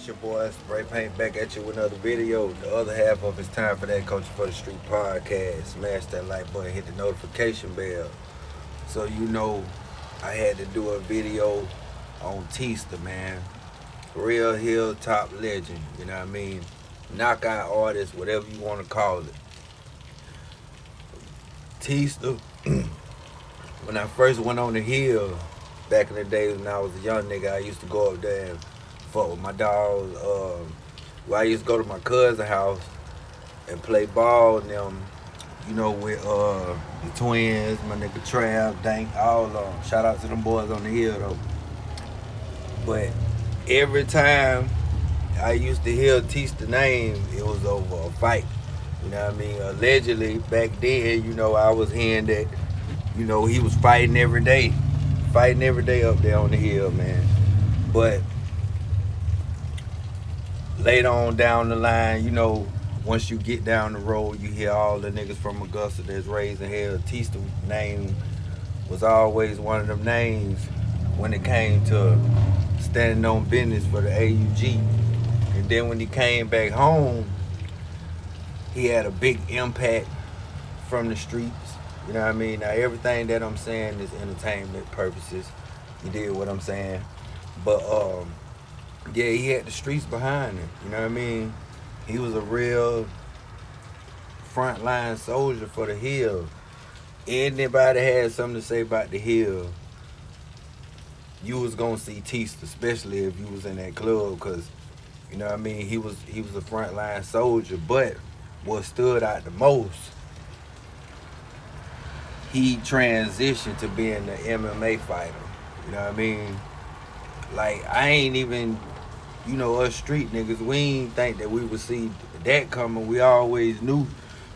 It's your boy Spray Paint back at you with another video. The other half of it's time for that Coaching for the Street podcast. Smash that like button, hit the notification bell. So you know I had to do a video on Tista, man. Real hilltop legend, you know what I mean? Knockout artist, whatever you want to call it. Tista, when I first went on the hill back in the days when I was a young nigga, I used to go up there and fuck with my dogs. Well, I used to go to my cousin's house and play ball and them, you know, with the twins, my nigga Trav, Dank, all of them. Shout out to them boys on the hill though. But every time I used to hear Tista name, it was over a fight. You know what I mean? Allegedly, back then, you know, I was hearing that, you know, he was fighting every day. Fighting every day up there on the hill, man. But later on down the line, you know, once you get down the road, you hear all the niggas from Augusta that's raising hell. Tista name was always one of them names when it came to standing on business for the AUG. And then when he came back home, he had a big impact from the streets. You know what I mean? Now everything that I'm saying is entertainment purposes. You dig what I'm saying? But yeah, he had the streets behind him. You know what I mean? He was a real frontline soldier for the hill. Anybody had something to say about the hill, you was gonna see Tista, especially if you was in that club, cause you know what I mean. He was a frontline soldier. But what stood out the most, he transitioned to being the MMA fighter. You know what I mean? Like, I ain't even, you know, us street niggas, we ain't think that we would see that coming. We always knew,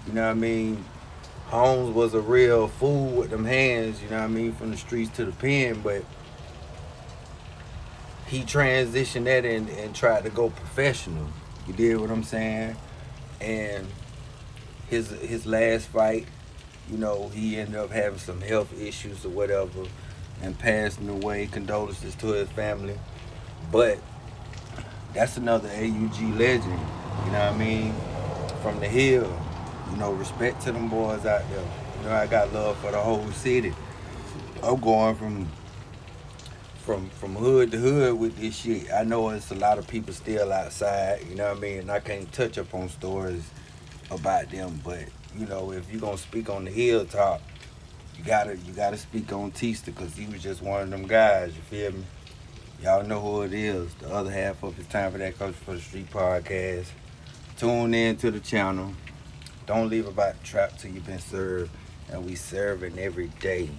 you know what I mean, Holmes was a real fool with them hands, you know what I mean, from the streets to the pen. But he transitioned that and tried to go professional. You did what I'm saying? And his last fight, you know, he ended up having some health issues or whatever and passing away. Condolences to his family. But that's another AUG legend, you know what I mean? From the hill. You know, respect to them boys out there. You know, I got love for the whole city. I'm going from hood to hood with this shit. I know it's a lot of people still outside, you know what I mean? And I can't touch up on stories about them, but you know, if you're gonna speak on the hilltop, you gotta speak on Tista, because he was just one of them guys, you feel me? Y'all know who it is. The other half of it's time for that Coach for the Street podcast. Tune in to the channel. Don't leave about the trap till you've been served, and we serving every day.